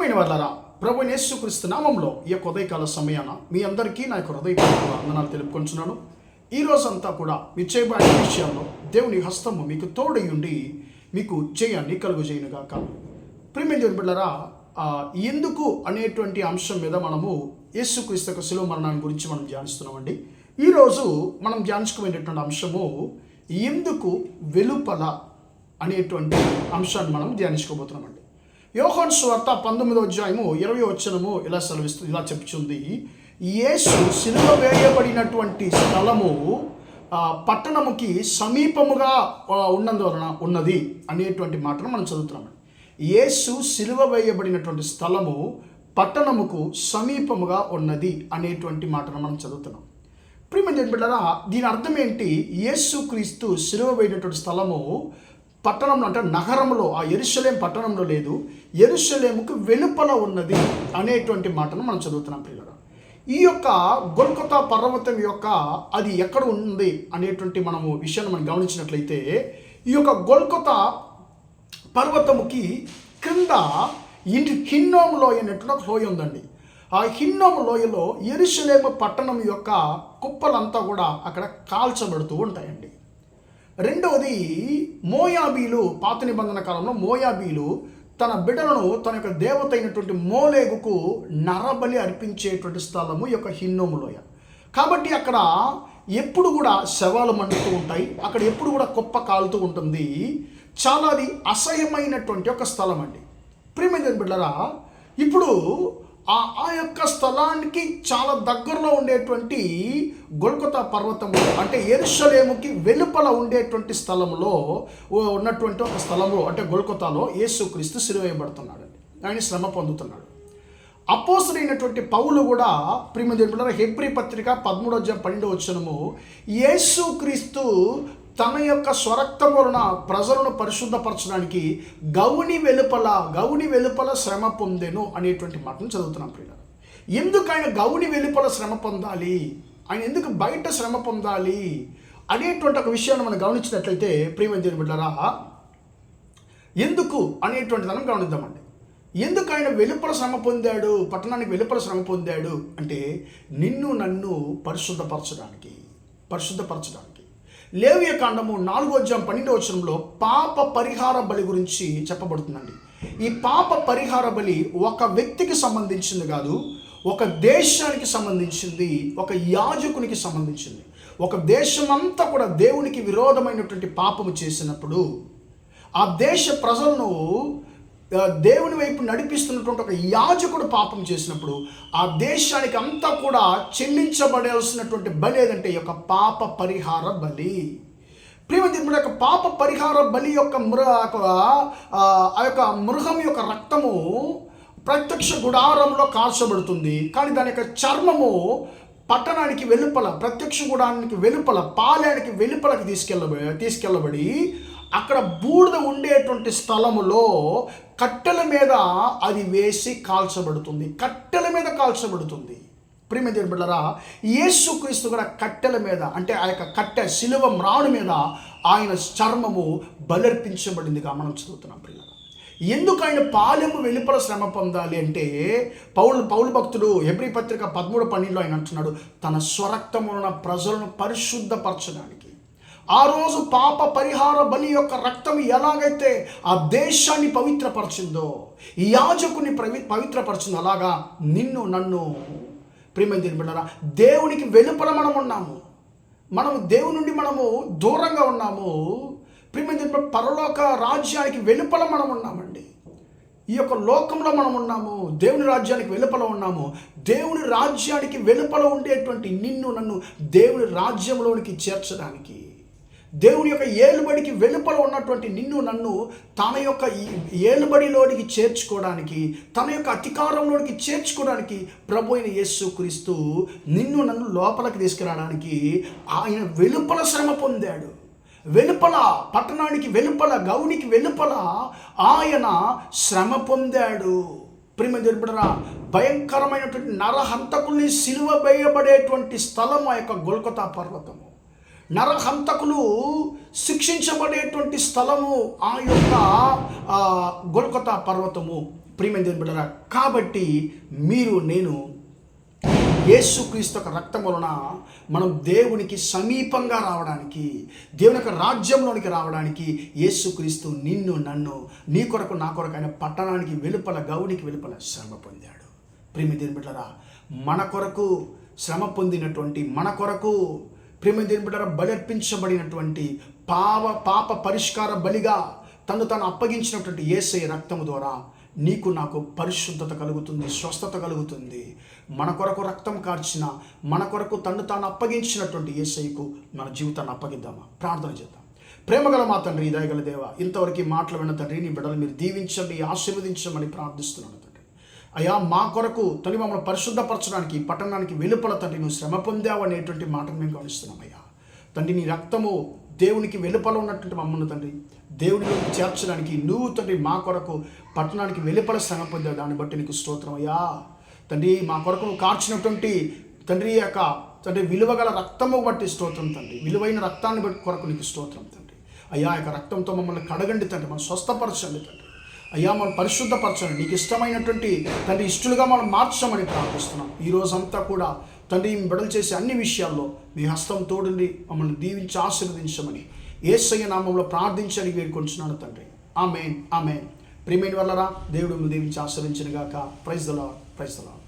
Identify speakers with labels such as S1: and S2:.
S1: ప్రియమైన వాళ్ళారా, ప్రభు యేసుక్రీస్తు నామంలో ఈ యొక్క ఉదయకాల సమయాన మీ అందరికీ నా యొక్క హృదయపూర్వక వందనాలు తెలుపుకొంచున్నాను. ఈ రోజంతా కూడా మీ చేయబడిన విషయాల్లో దేవుని హస్తము మీకు తోడై ఉండి మీకు జయాన్ని కలుగజేయునుగాక. ప్రియమైన దేవుని బిడ్డలారా, ఎందుకు అనేటువంటి అంశం మీద మనము యేసుక్రీస్తు యొక్క శిలువ మరణాన్ని గురించి మనం ధ్యానిస్తున్నామండి. ఈరోజు మనం ధ్యానించుకునేటటువంటి అంశము ఎందుకు వెలుపల అనేటువంటి అంశాన్ని మనం ధ్యానించుకోబోతున్నామండి. యోహాను సువార్త 19వ అధ్యాయము 20వ వచనము ఇలా చెప్పుచుంది, యేసు సిలువ వేయబడినటువంటి స్థలము పట్టణముకి సమీపముగా ఉన్నందువలన ఉన్నది అనేటువంటి మాటను మనం చదువుతున్నాం. యేసు సిలువ వేయబడినటువంటి స్థలము పట్టణముకు సమీపముగా ఉన్నది అనేటువంటి మాటను మనం చదువుతున్నాం. ప్రియమైన బిడ్డలారా, దీని అర్థం ఏంటి? యేసుక్రీస్తు సిలువ వేయనటువంటి స్థలము పట్టణంలో, అంటే నగరంలో, ఆ యెరూషలేము పట్టణంలో లేదు, యెరూషలేముకు వెలుపల ఉన్నది అనేటువంటి మాటను మనం చదువుతున్నాం. ప్రియులారా, ఈ యొక్క గొల్గొతా పర్వతం యొక్క అది ఎక్కడ ఉంది అనేటువంటి మనము విషయాన్ని మనం గమనించినట్లయితే, ఈ యొక్క గొల్గొతా పర్వతముకి క్రింద హిన్నోము లోయ అనేటువంటి ఒక లోయ ఉందండి. ఆ హిన్నోము లోయలో యెరూషలేము పట్టణం యొక్క కుప్పలంతా కూడా అక్కడ కాల్చబడుతూ ఉంటాయండి. రెండవది, మోయాబీలు, పాత నిబంధన కాలంలో మోయాబీలు తన బిడ్డలను తన యొక్క దేవత అయినటువంటి మోలేగుకు నరబలి అర్పించేటువంటి స్థలము ఈ యొక్క హిన్నోము లోయ. కాబట్టి అక్కడ ఎప్పుడు కూడా శవాలు మండుతూ ఉంటాయి, అక్కడ ఎప్పుడు కూడా కుప్ప కాలుతూ ఉంటుంది. చాలా అది అసహ్యమైనటువంటి ఒక స్థలం అండి. ప్రియమైన బిడ్డలారా, ఇప్పుడు ఆ యొక్క స్థలానికి చాలా దగ్గరలో ఉండేటువంటి గొల్గొతా పర్వతము, అంటే యెరూషలేముకి వెలుపల ఉండేటువంటి స్థలంలో ఉన్నటువంటి ఒక స్థలము, అంటే గొల్గొతాలో యేసుక్రీస్తు సిలువ వేయబడుతున్నాడండి. ఆయన శ్రమ పొందుతున్నాడు. అపోస్తలుడైనటువంటి పౌలు కూడా ప్రియమైన హెబ్రీ పత్రిక 13వ అధ్యాయం 12వ వచనము, యేసుక్రీస్తు తన యొక్క స్వరక్తం వలన ప్రజలను పరిశుద్ధపరచడానికి గౌని వెలుపల శ్రమ పొందెను అనేటువంటి మాటను చదువుతున్నాం. ప్రియులారా, ఎందుకు ఆయన గౌని వెలుపల శ్రమ పొందాలి, ఆయన ఎందుకు బయట శ్రమ పొందాలి అనేటువంటి ఒక విషయాన్ని మనం గమనించినట్లయితే, ప్రియమైన దేవుని బిడ్డలారా, ఎందుకు అనేటువంటి దాన్ని గమనిద్దామండి. ఎందుకు ఆయన వెలుపల శ్రమ పొందాడు, పట్టణానికి వెలుపల శ్రమ పొందాడు అంటే, నిన్ను నన్ను పరిశుద్ధపరచడానికి. లేవియ కాండము 4వ అధ్యాయం 12వ వచనంలో పాప పరిహార బలి గురించి చెప్పబడుతుందండి. ఈ పాప పరిహార బలి ఒక వ్యక్తికి సంబంధించింది కాదు, ఒక దేశానికి సంబంధించింది, ఒక యాజకునికి సంబంధించింది. ఒక దేశమంతా కూడా దేవునికి విరోధమైనటువంటి పాపము చేసినప్పుడు, ఆ దేశ ప్రజలను దేవుని వైపు నడిపిస్తున్నటువంటి ఒక యాజకుడు పాపం చేసినప్పుడు, ఆ దేశానికి అంతా కూడా చెల్లించబడాల్సినటువంటి బలి ఏదంటే ఈ యొక్క పాప పరిహార బలి. ప్రియమైన యొక్క పాప పరిహార బలి యొక్క ఆ యొక్క మృగం యొక్క రక్తము ప్రత్యక్ష గుడారంలో కాల్చబడుతుంది. కానీ దాని యొక్క చర్మము పట్టణానికి వెలుపల, ప్రత్యక్ష గుడారానికి వెలుపల, పాలెనికి వెలుపలకి తీసుకెళ్ళబడి అక్కడ బూడిద ఉండేటువంటి స్థలములో కట్టెల మీద అది వేసి కాల్చబడుతుంది. ప్రియమైన దేవుని బిడ్డలారా, యేసుక్రీస్తు కూడా కట్టెల మీద, అంటే ఆ యొక్క కట్టె శిలువ మ్రాణు మీద ఆయన చర్మము బలర్పించబడిందిగా మనం చదువుతున్నాం. ప్రియులారా, ఎందుకు ఆయన పాలెము వెలుపల శ్రమ పొందాలి అంటే, పౌలు భక్తుడు హెబ్రీ పత్రిక 13:12 ఆయన అంటున్నాడు, తన స్వరక్తము వలన ప్రజలను పరిశుద్ధపరచడానికి. ఆ రోజు పాప పరిహార బలి యొక్క రక్తం ఎలాగైతే ఆ దేశాన్ని పవిత్రపరిచిందో, ఈ యాజకుని పవిత్రపరిచిందో, అలాగా నిన్ను నన్ను, ప్రియమైన దేవుని బిడ్డలారా, దేవునికి వెలుపల మనము దేవుని నుండి మనము దూరంగా ఉన్నాము. ప్రియమైన దేవుని బిడ్డలారా, పరలోక రాజ్యానికి వెలుపల మనం ఉన్నామండి. ఈ యొక్క లోకంలో మనం ఉన్నాము, దేవుని రాజ్యానికి వెలుపల ఉన్నాము. దేవుని రాజ్యానికి వెలుపల ఉండేటువంటి నిన్ను నన్ను దేవుని రాజ్యంలోనికి చేర్చడానికి, దేవుని యొక్క ఏలుబడికి వెలుపల ఉన్నటువంటి నిన్ను నన్ను తన యొక్క ఏలుబడిలోనికి చేర్చుకోవడానికి, తన యొక్క అధికారంలోనికి చేర్చుకోవడానికి ప్రభు అయిన యేసుక్రీస్తు నిన్ను నన్ను లోపలికి తీసుకురావడానికి ఆయన వెలుపల శ్రమ పొందాడు. వెలుపల, పట్టణానికి వెలుపల, గౌనికి వెలుపల ఆయన శ్రమ పొందాడు. ప్రియమైన దేవుని బిడ్డలారా, భయంకరమైనటువంటి నరహంతకుల్ని సిలువ వేయబడేటువంటి స్థలం ఆ యొక్క గొల్గొతా పర్వతము. నరహంతకులు శిక్షించబడేటువంటి స్థలము ఆ యొక్క గొల్కొతా పర్వతము ప్రియమైన దేవుని బిడ్డలారా. కాబట్టి మీరు నేను యేసుక్రీస్తు యొక్క రక్తం వలన మనం దేవునికి సమీపంగా రావడానికి, దేవుని యొక్క రాజ్యంలోనికి రావడానికి యేసుక్రీస్తు నిన్ను నన్ను నీ కొరకు నా కొరకు ఆయన పట్టణానికి వెలుపల గౌనికి వెలుపల శ్రమ పొందాడు. ప్రియమైన దేవుని బిడ్డలారా, మన కొరకు శ్రమ పొందినటువంటి, మన కొరకు ప్రియమైన దేవుని బిడ్డలారా బలర్పించబడినటువంటి పాప పరిష్కార బలిగా తను తాను అప్పగించినటువంటి యేసయ్య రక్తము ద్వారా నీకు నాకు పరిశుద్ధత కలుగుతుంది, స్వస్థత కలుగుతుంది. మన కొరకు రక్తం కార్చిన, మన కొరకు తను తాను అప్పగించినటువంటి యేసయ్యకు మన జీవితాన్ని అప్పగిద్దామా? ప్రార్థన చేద్దాం. ప్రేమగల మా తండ్రి, దయగల దేవ, ఇంతవరకు మాటలు విన్న తండ్రి, నీ బిడ్డలు మీరు దీవించండి, ఆశీర్వదించమని ప్రార్థిస్తున్నాను తండ్రి. అయ్యా, మా కొరకు తండ్రి మమ్మల్ని పరిశుద్ధపరచడానికి పట్టణానికి వెలుపల తండ్రి నువ్వు శ్రమ పొందావు అనేటువంటి మాటను మేము గమనిస్తున్నాం. అయ్యా తండ్రి, నీ రక్తము దేవునికి వెలుపల ఉన్నటువంటి మమ్మల్ని తండ్రి దేవునిలోకి చేర్చడానికి నువ్వు తండ్రి మా కొరకు పట్టణానికి వెలుపల శ్రమ పొందావు. దాన్ని బట్టి నీకు స్తోత్రం అయ్యా. తండ్రి, మా కొరకు నువ్వు కార్చినటువంటి తండ్రి యొక్క తండ్రి విలువగల రక్తము బట్టి స్తోత్రం తండ్రి, విలువైన రక్తాన్ని బట్టి కొరకు నీకు స్తోత్రం తండ్రి. అయ్యా, యొక్క రక్తంతో మమ్మల్ని కడగండి తండ్రి, మనం స్వస్థపరచండి తండ్రి. అయ్యా, మనం పరిశుద్ధపరచండి, నీకు ఇష్టమైనటువంటి తండ్రి ఇష్టలుగా మనం మార్చమని ప్రార్థిస్తున్నాం. ఈ రోజంతా కూడా తండ్రి బడులు చేసే అన్ని విషయాల్లో మీ హస్తం తోడుండి మమ్మల్ని దీవించి ఆశీర్వదించమని యేసయ్య నామంలో ప్రార్థించని వేడుకొంచున్నాను తండ్రి. ఆమేన్, ఆమేన్. ప్రియమైన వాళ్ళరా, దేవుడు దీవించి ఆశీర్వదించును గాక. Praise the Lord, praise the lord.